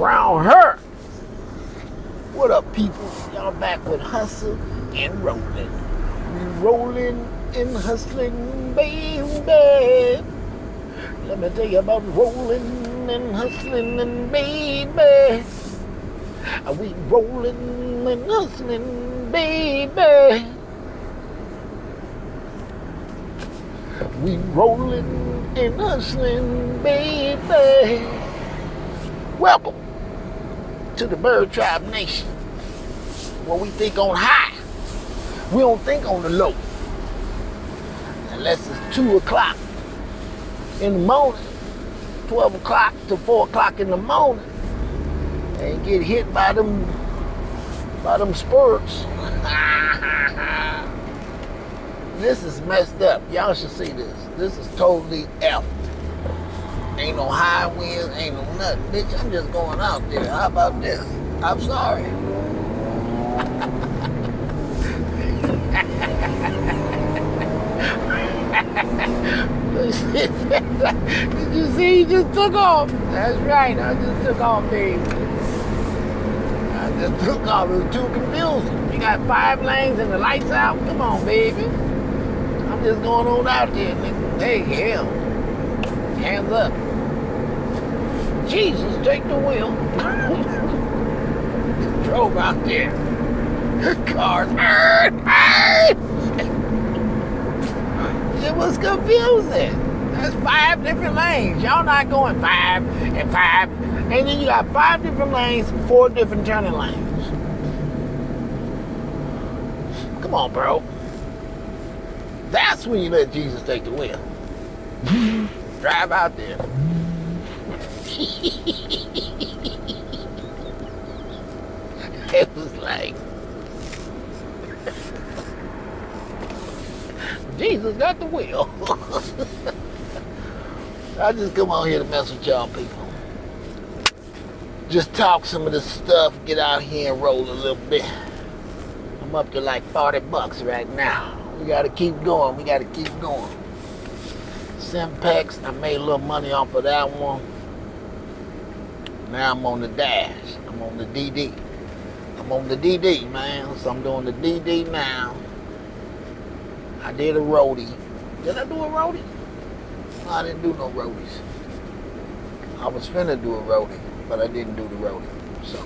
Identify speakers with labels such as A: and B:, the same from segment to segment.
A: Round her. What up, people? Y'all back with Hustle and Rolling. We rolling and hustling, baby. Let me tell you about rolling and hustling, and baby. We rolling and hustling, baby. We rolling and hustling, baby. Welcome to the Bird Tribe Nation, where we think on high. We don't think on the low. Unless it's 2 o'clock in the morning, 12 o'clock to 4 o'clock in the morning, and get hit by them spurts. This is messed up. Y'all should see this. This is totally effed. Ain't no high winds, ain't no nothing. Bitch, I'm just going out there. How about this? I'm sorry. Did you see? He just took off. That's right. I just took off, baby. I just took off. It was too confusing. You got 5 lanes and the lights out. Come on, baby. I'm just going on out there, nigga. Hey, hell. Hands up. Jesus, take the wheel. Drove out there. Cars. It was confusing. That's 5 different lanes. Y'all not going 5 and 5. And then you got 5 different lanes, 4 different turning lanes. Come on, bro. That's when you let Jesus take the wheel. Drive out there. It was like Jesus got the wheel. I just come out here to mess with y'all people. Just talk some of this stuff, get out here and roll a little bit. I'm up to like $40 right now. We gotta keep going. Simpex, I made a little money off of that one. Now I'm on the dash. I'm on the DD. Man. So I'm doing the DD now. I did a roadie. Did I do a roadie? No, I didn't do no roadies. I was finna do a roadie, but I didn't do the roadie. So,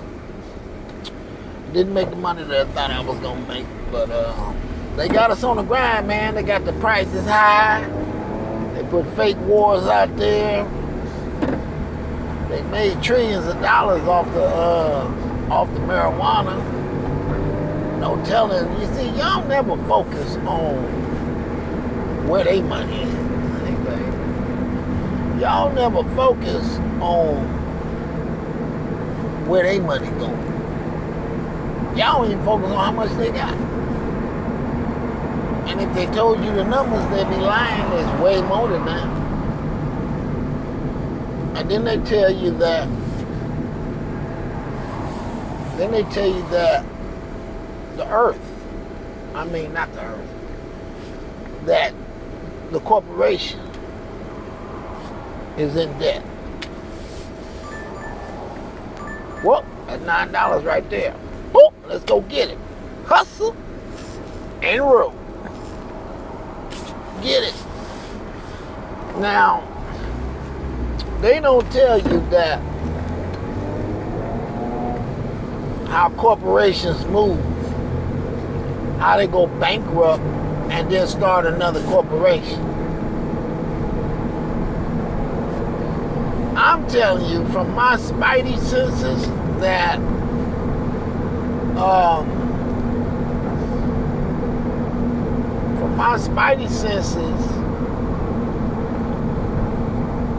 A: didn't make the money that I thought I was gonna make. But they got us on the grind, man. They got the prices high. They put fake wars out there. They made trillions of dollars off the marijuana. No telling. You see, y'all never focus on where they money is. Y'all never focus on where they money going. Y'all don't even focus on how much they got. And if they told you the numbers, they'd be lying. It's way more than that. And then they tell you that. The earth, not the earth, that the corporation is in debt. Well, that's $9 right there. Boop, let's go get it. Hustle and roll. Get it. Now, they don't tell you that how corporations move, how they go bankrupt and then start another corporation. I'm telling you from my spidey senses that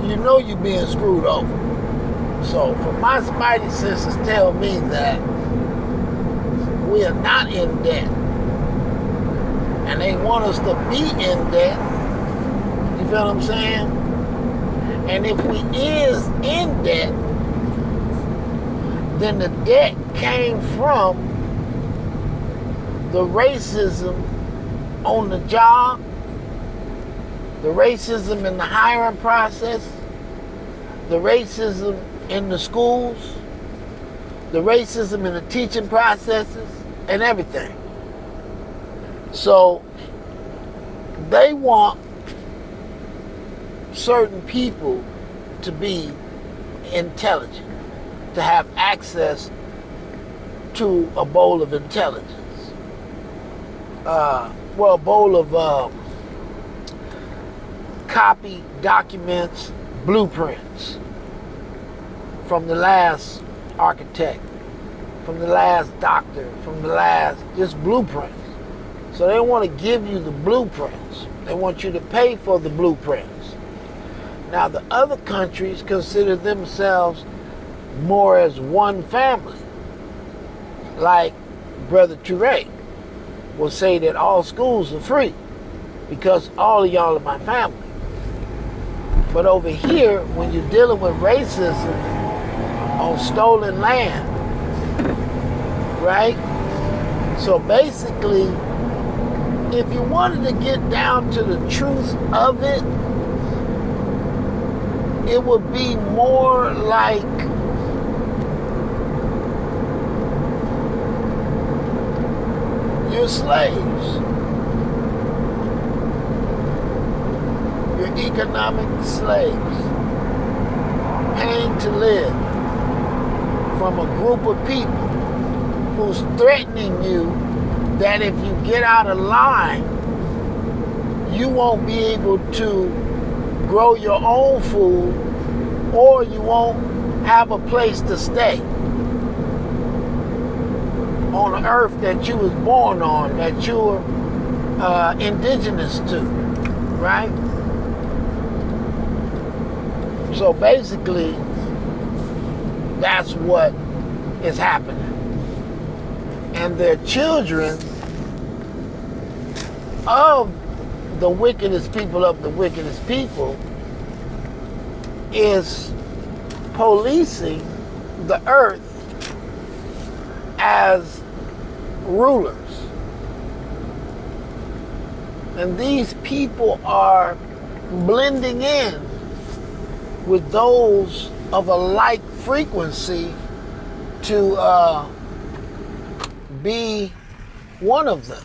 A: you know you're being screwed over. So from my spidey senses tell me that we are not in debt. And they want us to be in debt. You feel what I'm saying? And if we is in debt, then the debt came from the racism on the job, the racism in the hiring process, the racism in the schools, the racism in the teaching processes, and everything. So they want certain people to be intelligent, to have access to a bowl of intelligence. A bowl of copy documents, blueprints from the last architect, from the last doctor, from the last, just blueprints. So they want to give you the blueprints. They want you to pay for the blueprints. Now the other countries consider themselves more as one family. Like Brother Touré will say that all schools are free because all of y'all are my family. But over here, when you're dealing with racism on stolen land, right? So basically, if you wanted to get down to the truth of it, it would be more like you're slaves. You're economic slaves, paying to live from a group of people who's threatening you that if you get out of line, you won't be able to grow your own food, or you won't have a place to stay on the earth that you was born on, that you're indigenous to, right? So basically, that's what is happening. And their children of the wickedest people of the wickedest people is policing the earth as rulers. And these people are blending in with those of a like frequency to be one of them.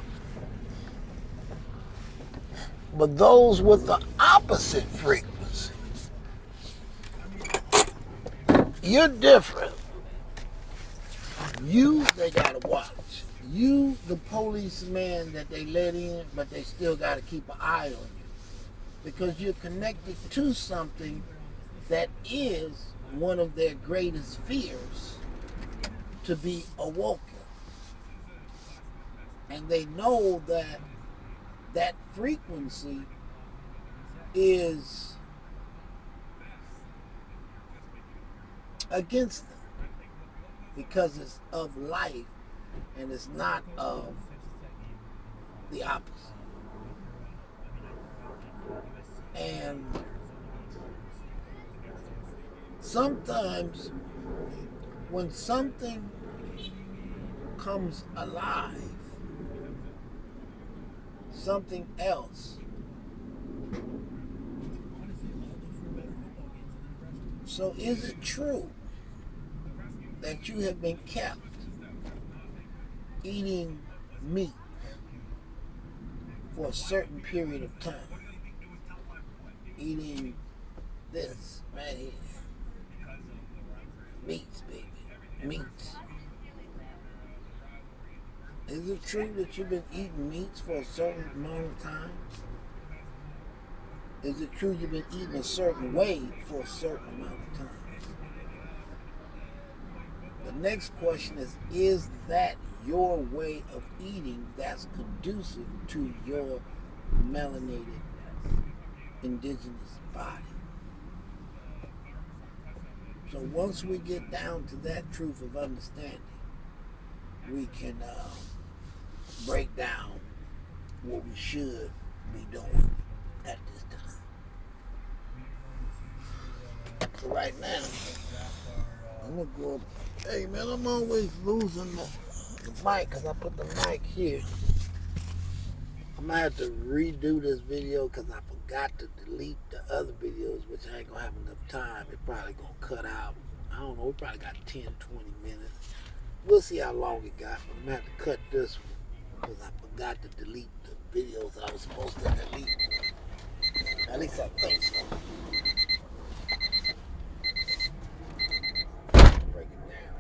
A: But those with the opposite frequency, you're different. You, they gotta watch. You, the policeman that they let in, but they still gotta keep an eye on you. Because you're connected to something that is one of their greatest fears, to be awoken. And they know that that frequency is against them because it's of life and it's not of the opposite. And sometimes when something comes alive, something else. So is it true that you have been kept eating meat for a certain period of time? Eating this right here. Meats, baby. Meats. Is it true that you've been eating meats for a certain amount of time? Is it true you've been eating a certain way for a certain amount of time? The next question is that your way of eating that's conducive to your melanated indigenous body? So once we get down to that truth of understanding, we can break down what we should be doing at this time. So right now, I'm gonna go up. Hey man, I'm always losing the mic because I put the mic here. I'm gonna have to redo this video because I forgot to delete the other videos, which I ain't gonna have enough time. It probably gonna cut out. I don't know, we probably got 10, 20 minutes. We'll see how long it got, but I'm going to have to cut this one because I forgot to delete the videos I was supposed to delete. At least I think so. Break it down.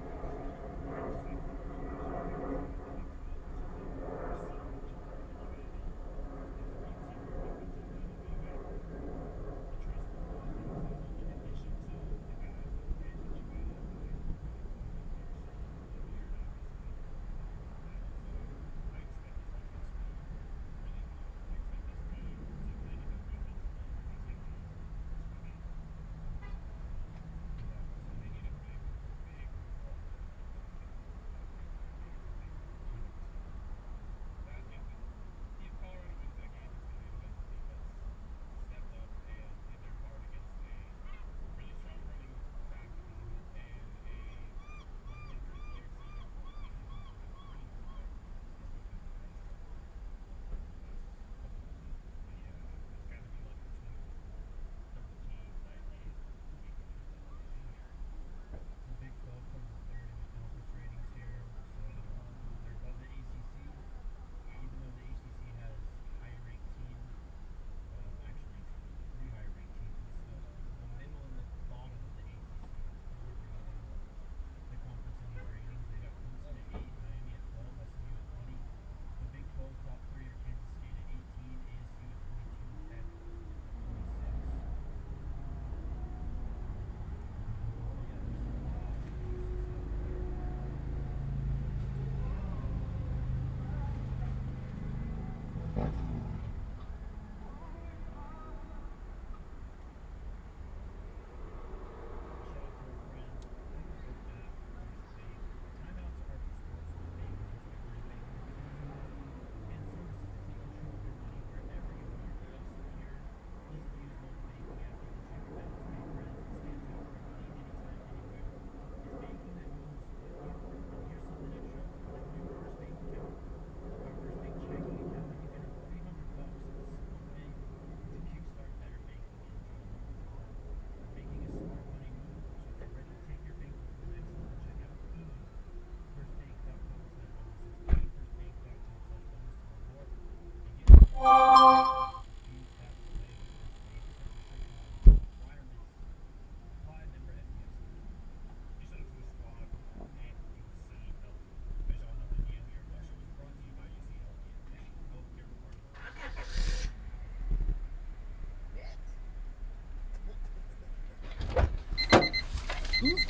A: Who's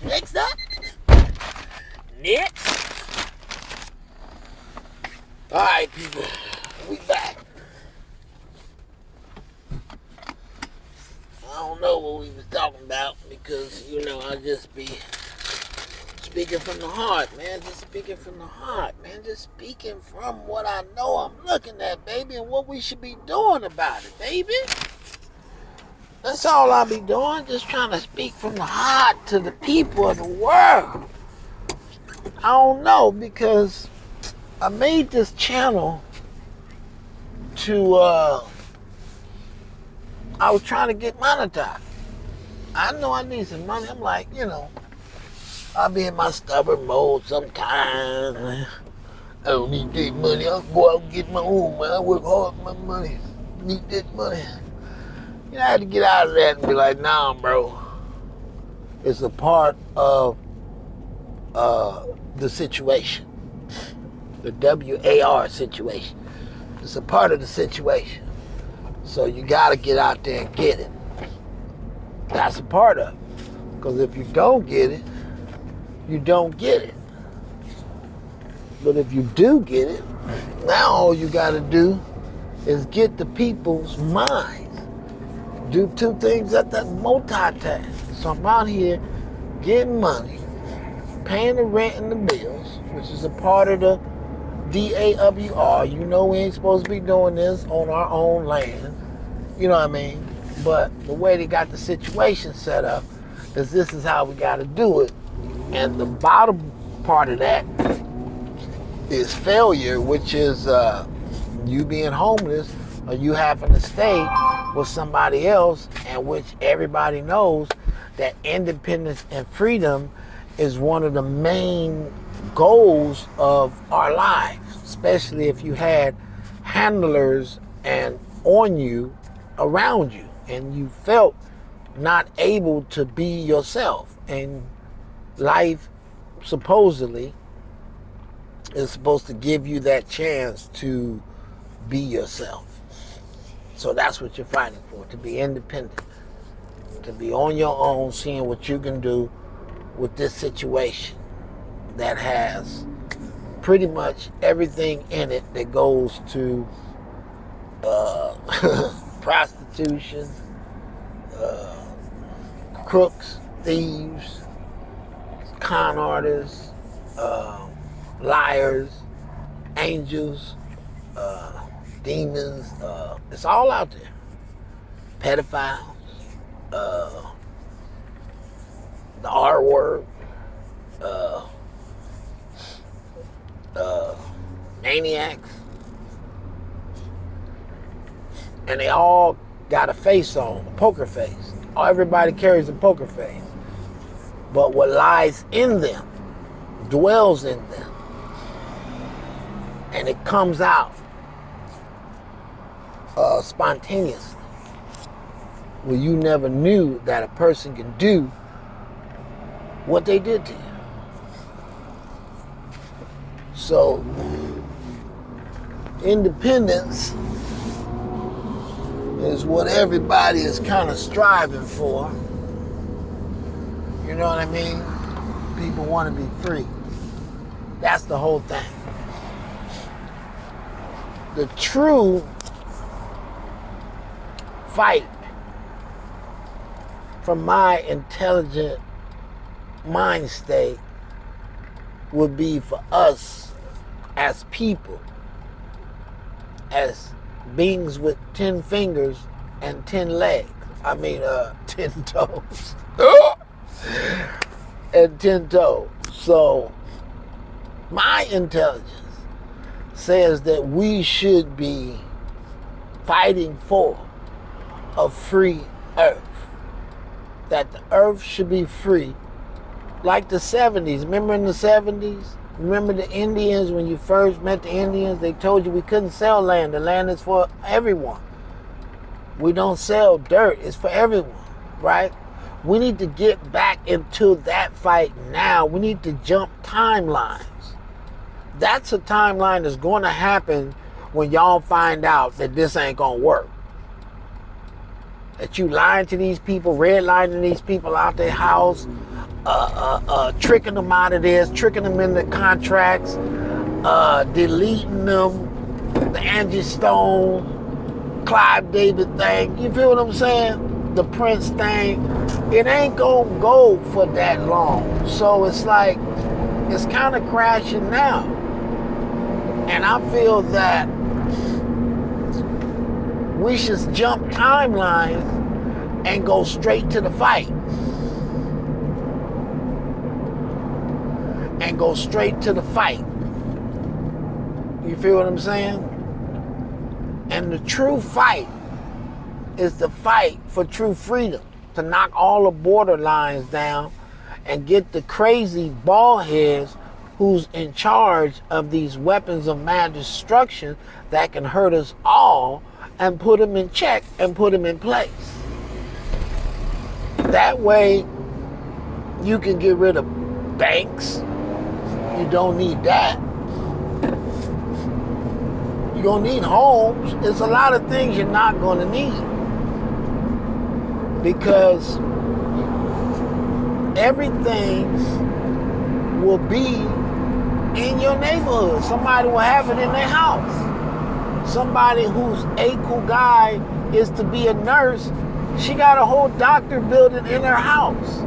A: next up? Next. All right, people, we back. I don't know what we was talking about because, I just be speaking from the heart, man. Just speaking from the heart, man. Just speaking from what I know I'm looking at, baby, and what we should be doing about it, baby. That's all I be doing, just trying to speak from the heart to the people of the world. I don't know, because I made this channel to, I was trying to get monetized. I know I need some money. I'm like, I'll be in my stubborn mode sometimes. I don't need that money. I'll go out and get my own, man. I work hard for my money. Need that money. I had to get out of that and be like, nah, bro. It's a part of the situation. The WAR situation. It's a part of the situation. So you got to get out there and get it. That's a part of it. Because if you don't get it, you don't get it. But if you do get it, now all you got to do is get the people's minds. Do two things at that multitask. So I'm out here getting money, paying the rent and the bills, which is a part of the DAWR. We ain't supposed to be doing this on our own land. You know what I mean? But the way they got the situation set up is this is how we got to do it. And the bottom part of that is failure, which is you being homeless or you having to stay with somebody else, and which everybody knows that independence and freedom is one of the main goals of our lives, especially if you had handlers and on you, around you, and you felt not able to be yourself. And life supposedly is supposed to give you that chance to be yourself. So that's what you're fighting for, to be independent, to be on your own, seeing what you can do with this situation that has pretty much everything in it that goes to prostitution, crooks, thieves, con artists, liars, angels, demons. It's all out there. Pedophiles, the R word, maniacs. And they all got a face on, a poker face. Everybody carries a poker face. But what lies in them dwells in them. And it comes out spontaneously. Well, you never knew that a person can do what they did to you. So, independence is what everybody is kind of striving for. You know what I mean? People want to be free. That's the whole thing. The true fight, from my intelligent mind state, would be for us as people, as beings with 10 fingers and 10 legs. 10 toes. And 10 toes. So, my intelligence says that we should be fighting for a free earth. That the earth should be free. Like the 70s. Remember in the 70s? Remember the Indians, when you first met the Indians, they told you we couldn't sell land. The land is for everyone. We don't sell dirt. It's for everyone, right? We need to get back into that fight now. We need to jump timelines. That's a timeline that's going to happen when y'all find out that this ain't going to work. That you lying to these people, redlining these people out their house, tricking them out of this, tricking them into contracts, deleting them, the Angie Stone, Clive David thing. You feel what I'm saying? The Prince thing. It ain't gonna go for that long. So it's like, it's kind of crashing now. And I feel that we should jump timelines and go straight to the fight. And go straight to the fight. You feel what I'm saying? And the true fight is the fight for true freedom. To knock all the border lines down and get the crazy bald heads who's in charge of these weapons of mass destruction that can hurt us all, and put them in check and put them in place. That way you can get rid of banks. You don't need that. You're going to need homes. There's a lot of things you're not going to need. Because everything will be in your neighborhood. Somebody will have it in their house. Somebody whose ACU guy is to be a nurse, she got a whole doctor building in her house.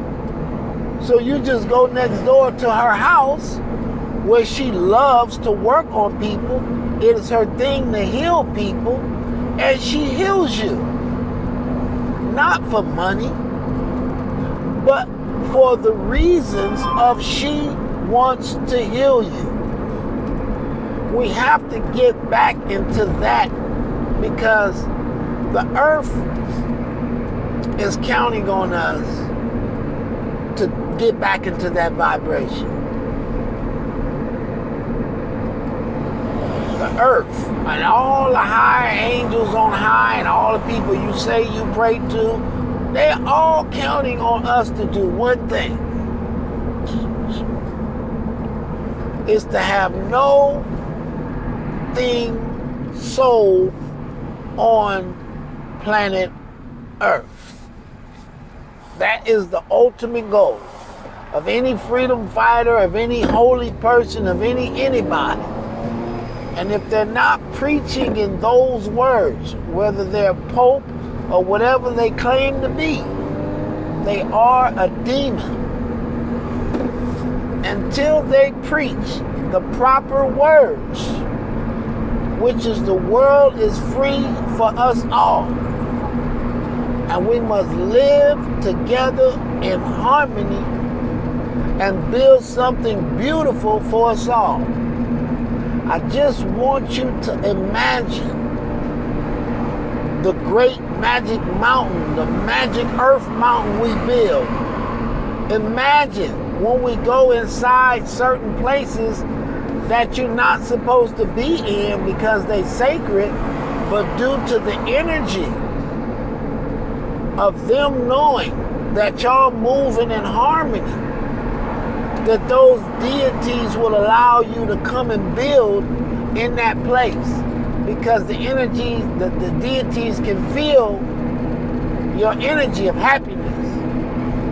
A: So you just go next door to her house where she loves to work on people. It is her thing to heal people, and she heals you. Not for money, but for the reasons of she wants to heal you. We have to get back into that, because the earth is counting on us to get back into that vibration. The earth and all the higher angels on high and all the people you say you pray to, they're all counting on us to do one thing. Is to have no thing sold on planet Earth. That is the ultimate goal of any freedom fighter, of any holy person, of anybody. And if they're not preaching in those words, whether they're Pope or whatever they claim to be, they are a demon. Until they preach the proper words, which is the world is free for us all. And we must live together in harmony and build something beautiful for us all. I just want you to imagine the great magic mountain, the magic earth mountain we build. Imagine when we go inside certain places that you're not supposed to be in because they're sacred, but due to the energy of them knowing that y'all moving in harmony, that those deities will allow you to come and build in that place, because the energy, the deities can feel your energy of happiness,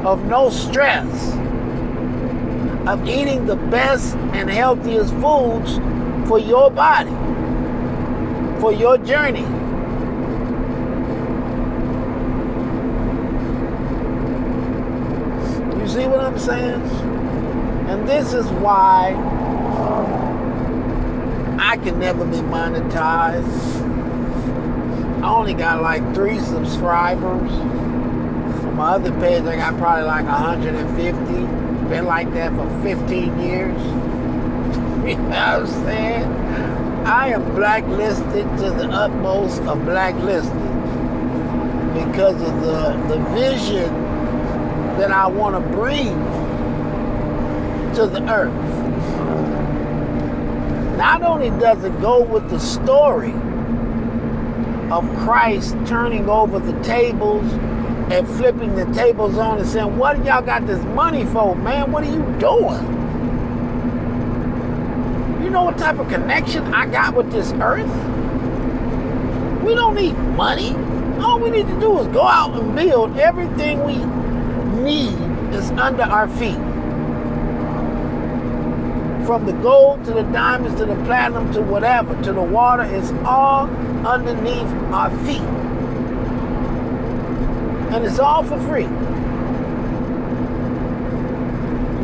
A: of no stress, of eating the best and healthiest foods for your body, for your journey. You see what I'm saying? And this is why I can never be monetized. I only got like 3 subscribers. On my other page, I got probably like 150. Been like that for 15 years. You know what I'm saying? I am blacklisted to the utmost of blacklisted because of the vision that I want to bring to the earth. Not only does it go with the story of Christ turning over the tables and flipping the tables on and saying, what do y'all got this money for, man? What are you doing? You know what type of connection I got with this earth? We don't need money. All we need to do is go out and build. Everything we need is under our feet. From the gold to the diamonds to the platinum to whatever, to the water, it's all underneath our feet. And it's all for free.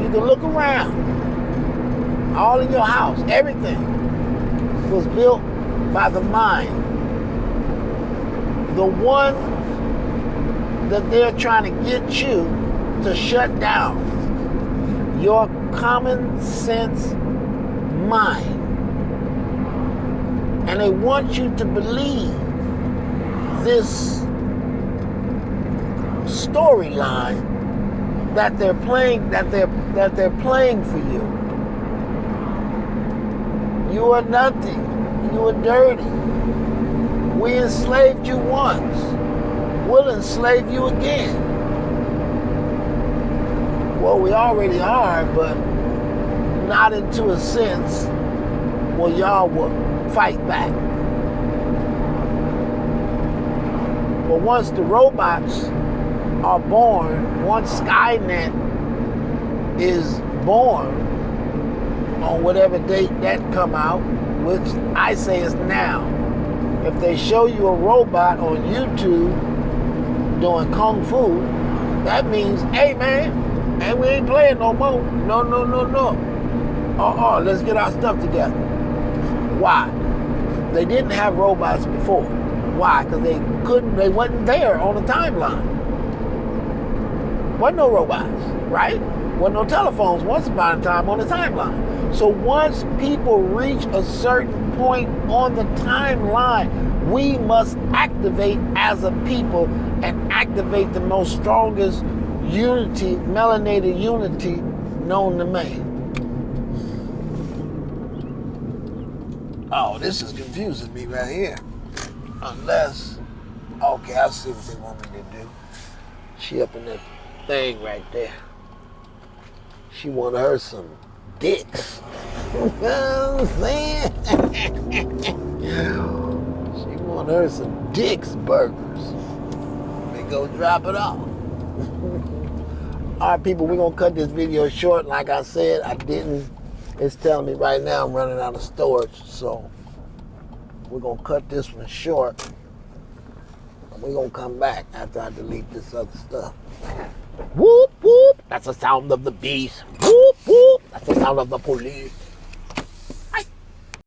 A: You can look around. All in your house, everything was built by the mind. The one that they're trying to get you to shut down. Your common sense mind. And they want you to believe this storyline that they're playing, that they're playing for you. You are nothing. You are dirty. We enslaved you once. We'll enslave you again. Well, we already are, but not into a sense where y'all will fight back. But once the robots are born, once Skynet is born, on whatever date that come out, which I say is now. If they show you a robot on YouTube doing Kung Fu, that means, hey man, and we ain't playing no more. No. Let's get our stuff together. Why? They didn't have robots before. Why? Because they wasn't there on the timeline. Wasn't no robots, right? Wasn't no telephones once upon a time on the timeline. So once people reach a certain point on the timeline, we must activate as a people and activate the most strongest unity, melanated unity known to man. Oh, this is confusing me right here. Unless, okay, I see what they want me to do. She up in that thing right there. She want her some dicks. You know what I'm saying? She want her some dicks burgers. They go drop it off. All right, people, we're gonna cut this video short. Like I said, it's telling me right now I'm running out of storage, so we're gonna cut this one short. And we're gonna come back after I delete this other stuff. Whoop, whoop, that's the sound of the beast. Whoop, whoop, that's the sound of the police.